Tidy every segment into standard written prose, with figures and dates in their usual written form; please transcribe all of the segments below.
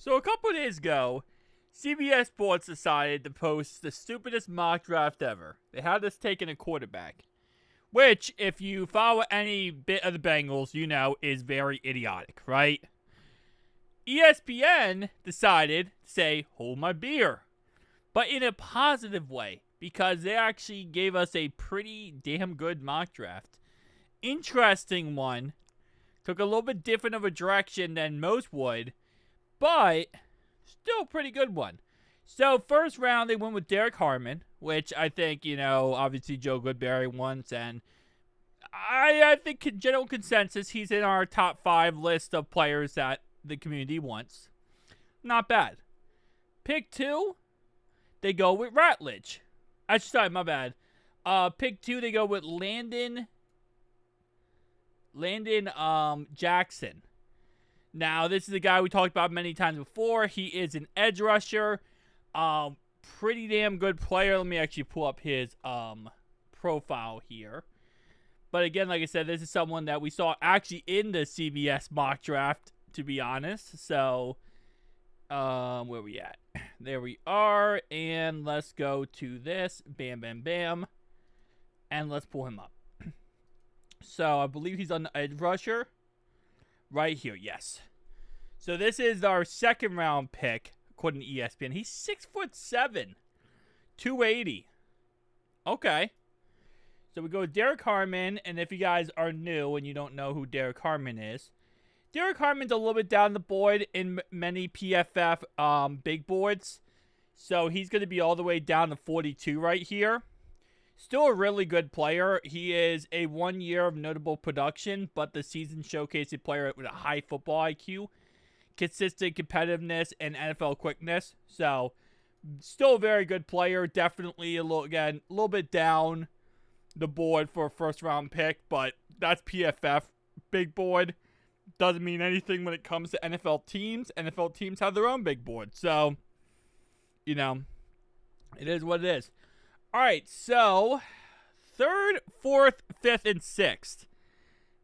So a couple days ago, CBS Sports decided to post the stupidest mock draft ever. They had us taking a quarterback, which, if you follow any bit of the Bengals, you know is very idiotic, right? ESPN decided to say, hold my beer, but in a positive way, because they actually gave us a pretty damn good mock draft. Interesting one. Took a little bit different of a direction than most would, but still a pretty good one. So, first round, they went with Derek Harmon, which I think, obviously Joe Goodberry wants, and I think general consensus, he's in our top 5 list of players that the community wants. Not bad. Pick 2, they go with Ratledge. Sorry, my bad. Pick 2, they go with Landon Jackson. Now, this is a guy we talked about many times before. He is an edge rusher. Pretty damn good player. Let me actually pull up his profile here. But again, like I said, this is someone that we saw actually in the CBS mock draft, to be honest. So, where we at? There we are. And let's go to this. Bam, bam, bam. And let's pull him up. So, I believe he's on the edge rusher. Right here, yes. So this is our second round pick, according to ESPN. He's 6'7", 280. Okay. So we go with Derek Harmon, and if you guys are new and you don't know who Derek Harmon is, Derek Harmon's a little bit down the board in many PFF big boards. So he's going to be all the way down to 42 right here. Still a really good player. He is a 1 year of notable production, but the season showcased a player with a high football IQ, consistent competitiveness, and NFL quickness. So, still a very good player. Definitely a little bit down the board for a first round pick, but that's PFF big board. Doesn't mean anything when it comes to NFL teams. NFL teams have their own big board. So, it is what it is. All right, so 3rd, 4th, 5th, and 6th.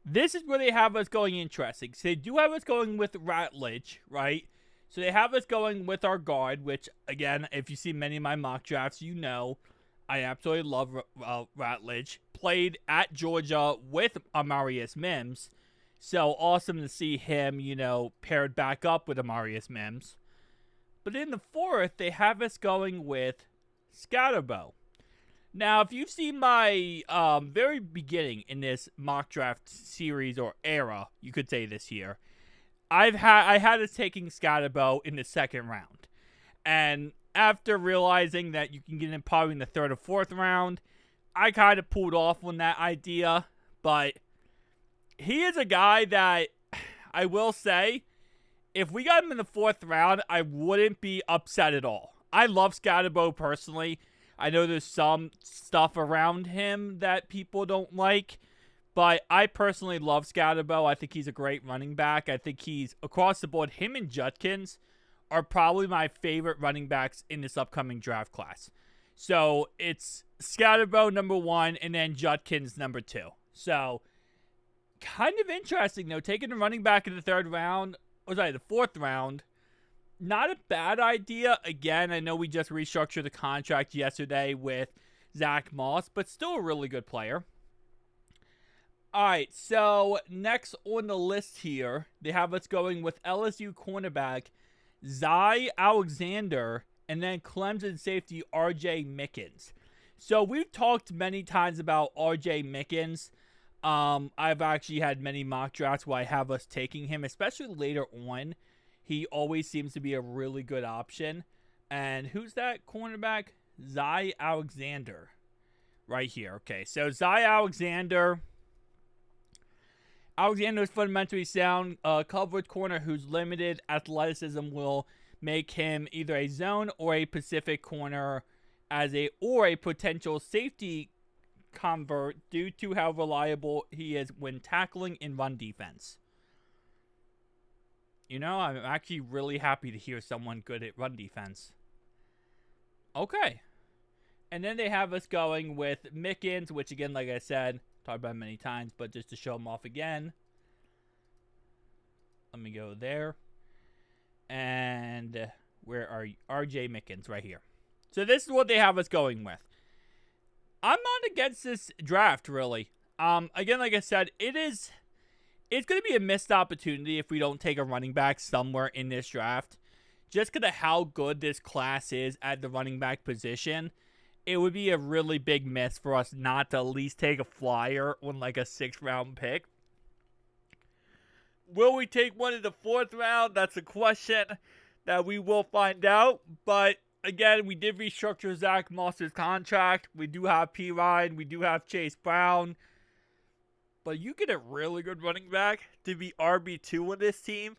This is where they have us going interesting. So they do have us going with Ratledge, right? So they have us going with our guard, which, again, if you see many of my mock drafts, you know I absolutely love Ratledge. Played at Georgia with Amarius Mims. So awesome to see him, paired back up with Amarius Mims. But in the 4th, they have us going with Scatterbo. Now, if you've seen my very beginning in this mock draft series or era, you could say this year, I had us taking Scatterbo in the 2nd round. And after realizing that you can get him probably in the 3rd or 4th round, I kind of pulled off on that idea. But he is a guy that I will say, if we got him in the 4th round, I wouldn't be upset at all. I love Scatterbo personally. I know there's some stuff around him that people don't like, but I personally love Scatterbo. I think he's a great running back. I think he's, across the board, him and Judkins are probably my favorite running backs in this upcoming draft class. So it's Scatterbo number 1 and then Judkins number 2. So kind of interesting, though, taking a running back in the 4th round. Not a bad idea. Again, I know we just restructured the contract yesterday with Zach Moss, but still a really good player. All right, so next on the list here, they have us going with LSU cornerback Zy Alexander and then Clemson safety RJ Mickens. So we've talked many times about RJ Mickens. I've actually had many mock drafts where I have us taking him, especially later on. He always seems to be a really good option. And who's that cornerback? Zy Alexander. Right here. Okay, so Zy Alexander. Alexander is fundamentally sound coverage corner whose limited athleticism will make him either a zone or a Pacific corner or a potential safety convert due to how reliable he is when tackling in run defense. I'm actually really happy to hear someone good at run defense. Okay. And then they have us going with Mickens, which again, like I said, talked about many times, but just to show them off again. Let me go there. And Where are you? RJ Mickens right here. So this is what they have us going with. I'm not against this draft, really. Again, like I said, it's going to be a missed opportunity if we don't take a running back somewhere in this draft. Just because of how good this class is at the running back position, it would be a really big miss for us not to at least take a flyer on like a 6th round pick. Will we take one in the 4th round? That's a question that we will find out. But again, we did restructure Zach Moss's contract. We do have P. Ryan. We do have Chase Brown. But you get a really good running back to be RB2 on this team.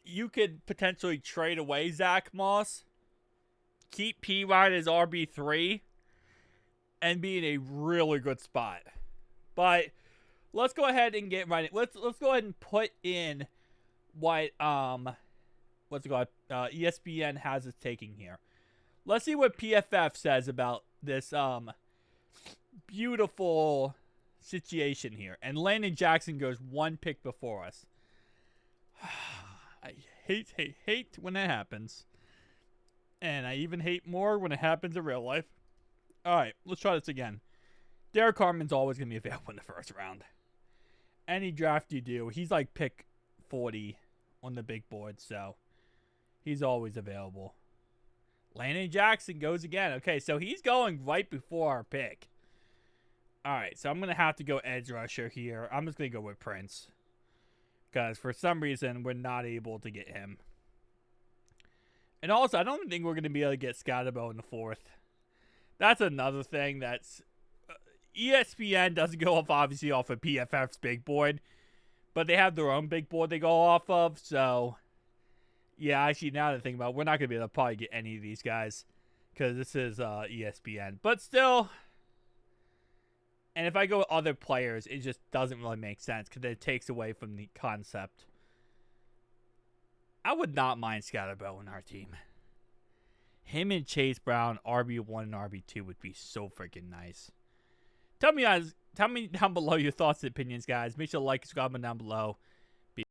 You could potentially trade away Zach Moss, keep P. Ryan as RB3, and be in a really good spot. But let's go ahead and get right. Let's go ahead and put in what ESPN has us taking here. Let's see what PFF says about this beautiful situation here. And Landon Jackson goes 1 pick before us. I hate when that happens. And I even hate more when it happens in real life. Alright, let's try this again. Derek Carman's always going to be available in the 1st round. Any draft you do, he's like pick 40 on the big board, so he's always available. Landon Jackson goes again. Okay, so he's going right before our pick. Alright, so I'm going to have to go edge rusher here. I'm just going to go with Prince. Because for some reason, we're not able to get him. And also, I don't think we're going to be able to get Scotabo in the 4th. That's another thing that's... ESPN doesn't go off, obviously, off of PFF's big board. But they have their own big board they go off of, so... Yeah, actually, now that I think about it, we're not going to be able to probably get any of these guys. Because this is ESPN. But still... And if I go with other players, it just doesn't really make sense because it takes away from the concept. I would not mind Scotabo on our team. Him and Chase Brown, RB1 and RB2 would be so freaking nice. Tell me down below your thoughts and opinions, guys. Make sure to like and subscribe down below.